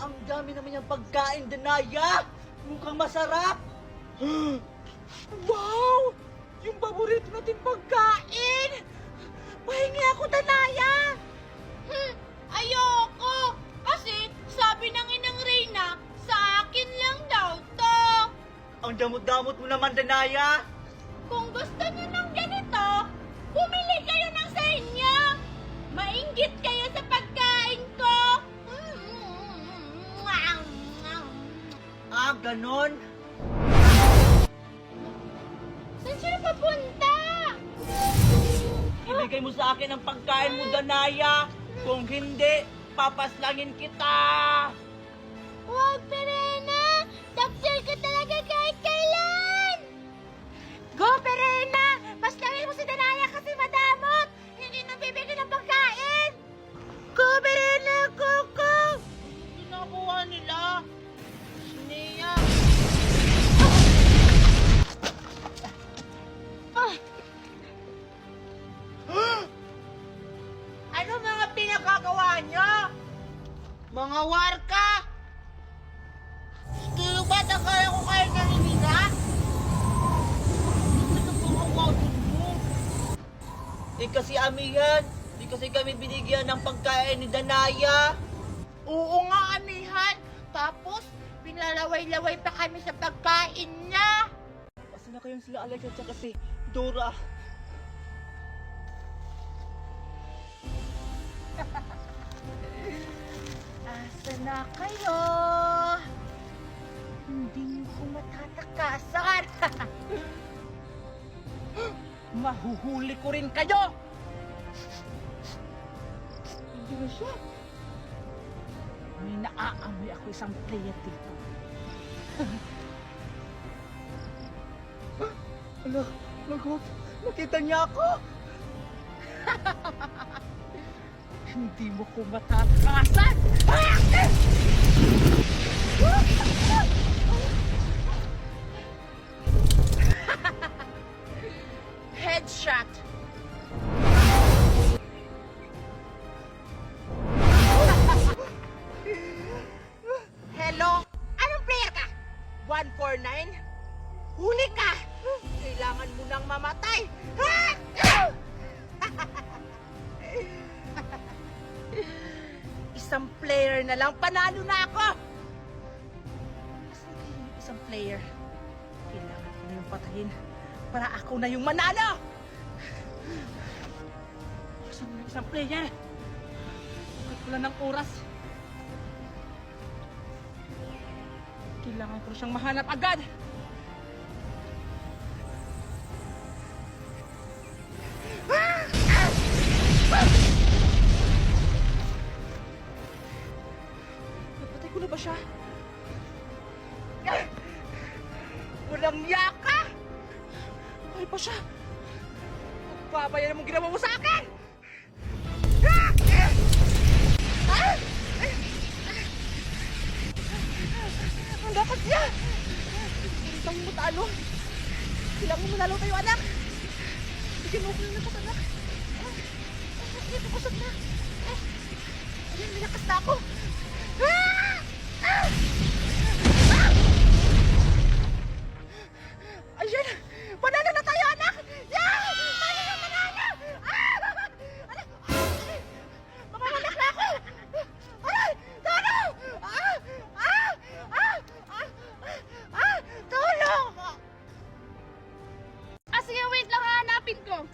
Ang dami naman yung pagkain, Danaya! Mukhang masarap! Wow! Yung paborito nating pagkain! Pahingi ako, Danaya! Ayoko! Kasi sabi ng Inang Reyna, sa akin lang daw to. Ang damot-damot mo naman, Danaya! Kung gusto niyo ng ganito, bumili kayo ng sa inyo. Mainggit kayo sa pagkain ko. Ah, ganon? Saan siya papunta? Ibigay mo sa akin ang pagkain mo, Danaya! Kung hindi, papaslangin kita! Huwag, Perena! Taksil ka talaga kahit kailan! Go, Perena! Paslangin mo si Danaya kasi madamot! Hindi na bibigyan ng pagkain! Go, Perena! Go, go! Ginagawa nila. Nia. Ano mga pinagagawa nyo? Mga warka! Kilo ba kaya ko kayo naninira? Kasi amihan, di kasi kami binigyan ng pagkain ni Danaya. Oo nga, amihan. Tapos, pinalaway-laway pa kami sa pagkain niya. Asa na kayong sila Alex at saka si Dora? Asa na kayo? Hindi niyo ko matatakasan. Mahuhuli ko rin kayo. Hindi na siya. May naaamoy ako isang player dito. Ala, lagot, nakita niya ako. Hindi mo ko matatakasan. Headshot. Hello? Anong player ka? 149? Huli ka! Kailangan mo nang mamatay! Isang player na lang, panalo na ako! Kasi yung isang player, kailangan ko na yung patayin para ako na yung manalo! Gusto mo ng isang player? Bakit wala ng oras? Kailangan ko siyang mahanap agad! Napatay ko na ba siya? Walang yaka! Ay pa siya! Papayan mong ginawa mo sa akin! Ang lakas niya! Kailangan mo talo! Kailangan mo manalo tayo, anak! Bigyan mo ko ng lakas, anak! Ayan, pukusap na! Ayan, may lakas na ako! Ayan! Panalo na tayo, anak! Yeah! Panalo! Panalo! Anak! Mamamalak na ako! Aray! Tulong! Tulong! Sige, wait lang, hahanapin ko.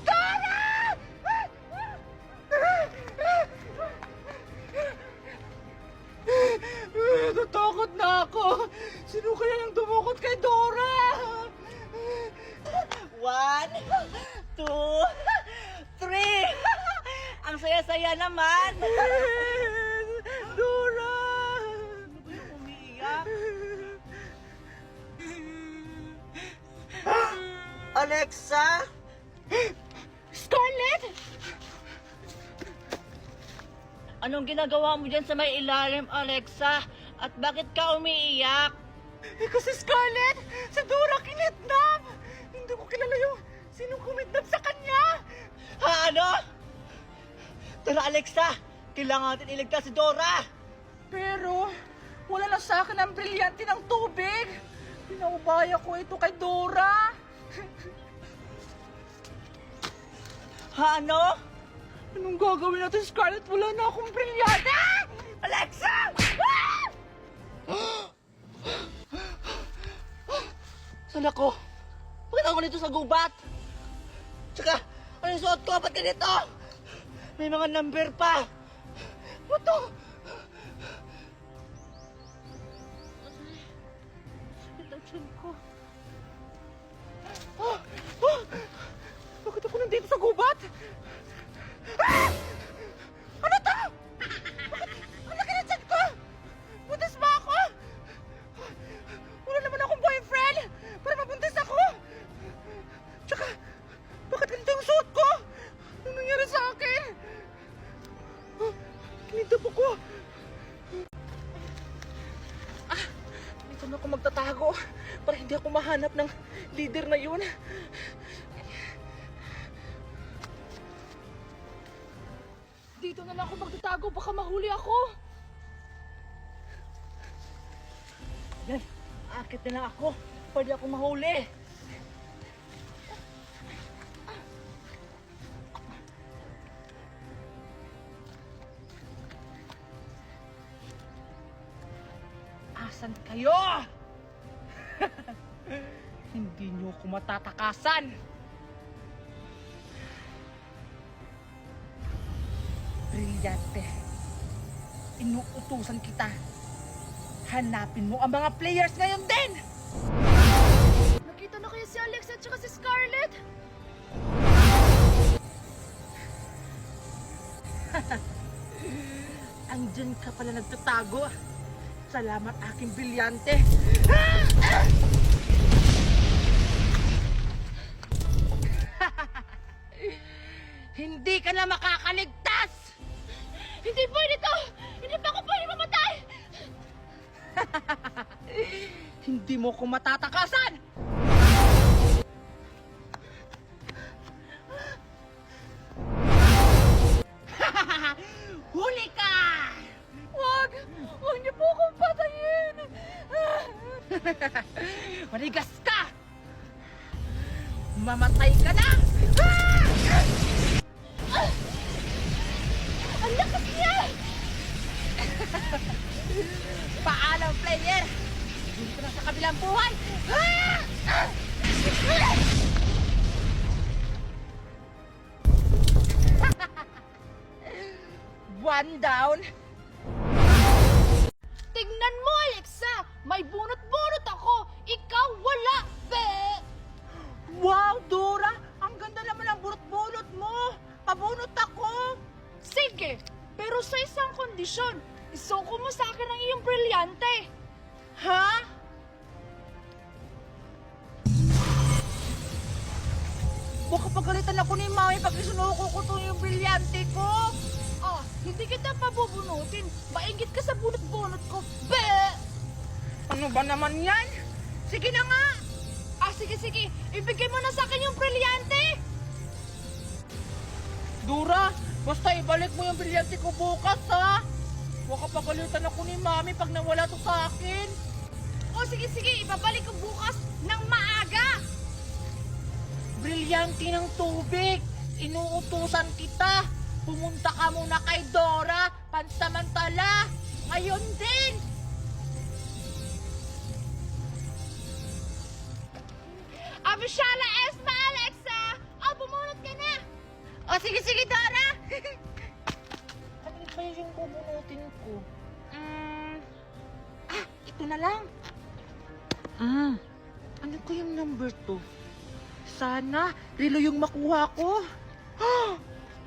Dora! Natakot na ako! Sino kaya yung dumukot kay Dora? 1, 2, 3! Ang saya-saya naman! Dora! Ano ba yung umiiyak? Alexa? Scarlett! Anong ginagawa mo dyan sa may ilalim, Alexa? At bakit ka umiiyak? Kasi Scarlett, si Dora kinidnap! Hindi ko kilala yung sinong kumidnap sa kanya! Ha, ano? Tara, Alexa! Kailangan natin iligtas si Dora! Pero, wala na sa akin ang brilyante ng tubig. Pinaubaya ko ito kay Dora. Ha, ano? Anong gagawin natin, Scarlett? Wala na akong brilyante! Alexa! Saan ako? Bakit ako nito sa gubat? Tsaka, ano yung suot ko? Ba't ganito? May mga number pa. Ano to? Sakit ang tiyan ko. Bakit ako nandito sa gubat? Ano to? Ang laki ng tiyan ko! Buntis ba ako? Wala naman akong boyfriend para mabuntis ako! Tsaka, bakit ganito yung suot ko? Anong nangyari sa akin? Kinidap ako. Dito na ako magtatago para hindi ako mahanap ng leader na yun. Dito na lang ako magtatago, baka mahuli ako. Yan, akit na lang ako. Pwede ako mahuli. Asan kayo? Hindi niyo ako matatakasan. Brilyante. Inuutusan kita. Hanapin mo ang mga players ngayon din! Nakita na kaya si Alex at saka si Scarlett? Andyan ka pala nagtatago. Salamat aking brilyante. Hindi ka na makakaligtas! Hindi pwede to! Hindi pa ako pwede mamatay! Hindi mo ko matatakasan! Huli ka! Wag! Huwag niyo po akong patayin! Manigas ka! Mamatay ka na! Ang lakas niya! Paalam, player! Dito na sa kabilang buhay! One down! Tignan mo, Alexa! May bunot-bunot ako! Ikaw wala, be! Wow, Dora! Ang ganda naman ang bunot-bunot mo! Pabunot ako! Sige, pero sa isang kondisyon, isuko mo sa akin ang iyong brilyante. Ha? Baka pagalitan ako ni Mami pag isunuko ko to yung brilyante ko! Ah, hindi kita pabubunutin. Maingit ka sa bunot-bunot ko, be! Ano ba naman yan? Sige na nga! Ah, sige, ibigay mo na sa akin yung brilyante! Dora, basta ibalik mo yung brilyante ko bukas, ha? Baka pagalitan ako ni Mami pag nawala to sa akin. O sige, ibabalik ko bukas ng maaga! Brilyante ng tubig! Inuutusan kita! Pumunta ka muna kay Dora, pansamantala! Ngayon din! Abishala, Esma, Alexa! Bumunot ka na! O sige, Dora! Ano kaya yung bubunutin ko? Ito na lang. Ano ko yung number 2? Sana, relo yung makuha ko.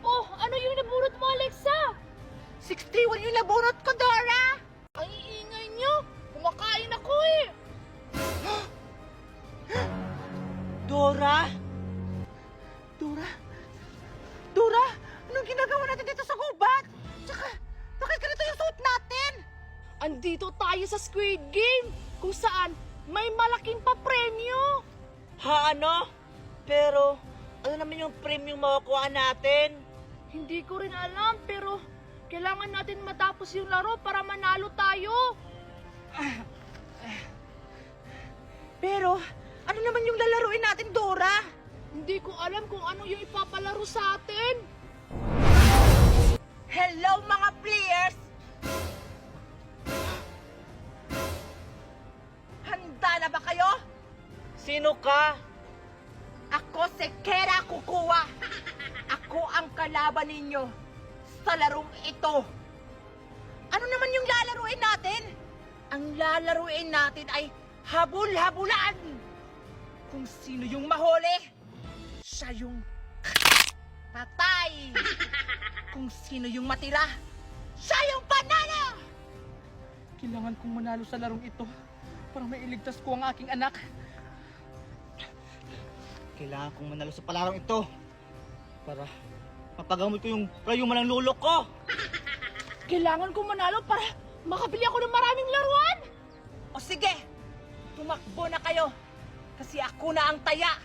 Oh, ano yung nabunot mo, Alexa? 61 yung nabunot ko, Dora! Ang iingay niyo! Kumakain ako eh! Dora? Dora, anong ginagawa natin dito sa gubat? Tsaka, bakit ganito yung suot natin? Andito tayo sa Squid Game, kung saan may malaking papremyo. Ha, ano? Pero, ano naman yung premium makukuha natin? Hindi Hindi ko rin alam, pero kailangan natin matapos yung laro para manalo tayo. Pero, ano naman yung lalaruin natin, Dora? Hindi ko alam kung ano yung ipapalaro sa atin. Hello, mga players! Handa na ba kayo? Sino ka? Ako si Kera Kukuwa. Ako ang kalaban ninyo sa larong ito. Ano naman yung lalaruin natin? Ang lalaruin natin ay habul-habulan. Kung sino yung mahuli, siya yung patay. Kung sino yung matira, siya yung panalo. Kailangan kong manalo sa larong ito para mailigtas ko ang aking anak. Kailangan kong manalo sa palarong ito para mapagamot ko yung rayuma ng lolo ko. Kailangan ko manalo para makabili ako ng maraming laruan. O sige, tumakbo na kayo kasi ako na ang taya.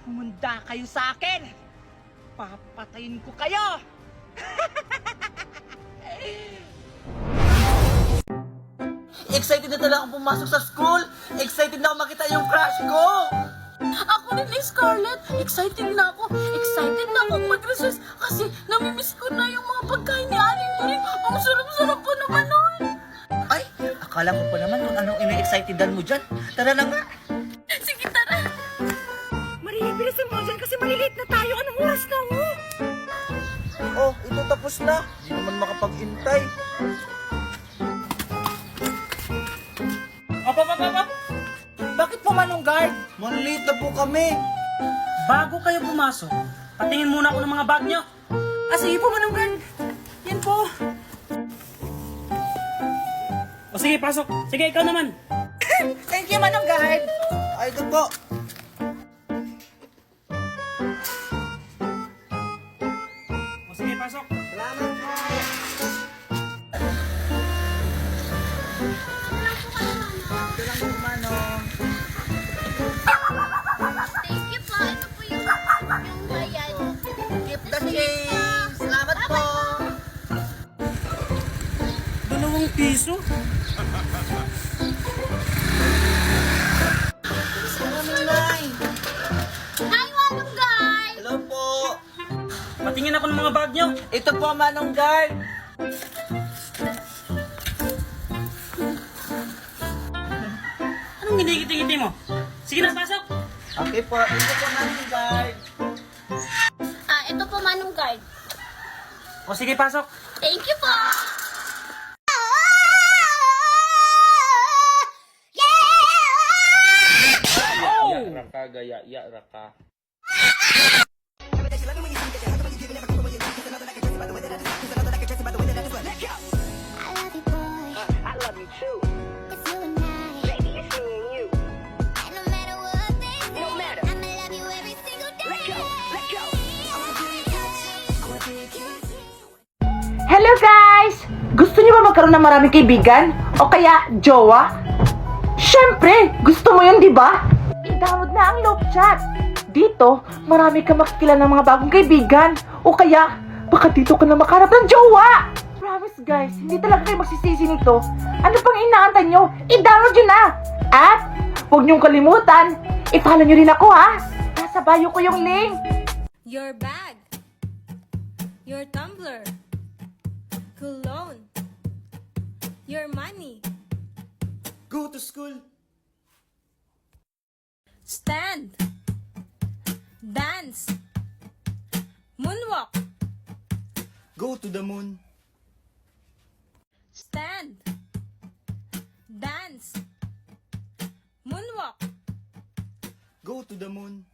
Humanda kayo sa akin. Papatayin ko kayo. Excited na talaga akong pumasok sa school. Excited na ako makita yung crush ko. Ako rin ni Scarlett. Excited na ako. Excited na akong mag-recess kasi namimiss ko na yung mga pagkain ni Aling Marie. Ang sarap-sarap po naman nun. Ay, akala ko pa naman kung anong ina-excitedan mo dyan. Tara na nga. Sige, tara. Marie, bilisan mo dyan kasi malilate na tayo. Anong oras na mo? Oh, ito tapos na. Hindi naman makapag-intay. Op. Bakit po Manong Guard? Malilate na po kami. Bago kayo pumasok, patingin muna ako ng mga bag nyo. Sige po Manong Guard. Yan po. O sige, pasok. Sige, ikaw naman. Thank you Manong Guard. Ay, ito po. O sige, pasok. Salamat po. Ito lang po, Manong. Thank you po. Ito po yung bayan. Keep the change. Salamat po. 2 piso? Maraming nay. Hi, Manong Guard! Hello po. Patingin ako ng mga bag nyo. Ito po, Manong Guard. Anong ginigiti-giti mo? Sige na, pasok. Okay po. Ito po, Manong Guard. Ito po Manong Guard. O sige, pasok. Thank you po! Ya raka gaya ya raka. I love you too. It's you and I. Baby, it's me and you. And no matter what they say, no matter. I'ma love you every single day. Let go, let go. I wanna be with you. Hello guys! Gusto niyo ba magkaroon ng maraming kaibigan? O kaya jowa? Siyempre! Gusto mo yun, di ba? I-download na ang Love Chat. Dito, marami ka makikilala ng mga bagong kaibigan. O kaya, baka dito ka na makahanap ng jowa! Promise guys, hindi talaga kayo magsisisi nito. Ano pang inaantay nyo? I-download yun na! At, huwag niyong kalimutan, i-follow nyo rin ako ha! Nasa bio ko yung link! Your bag, your tumbler, cologne, your money, Go to school. stand, dance, moonwalk, Go to the moon. stand, dance, moonwalk, Go to the moon.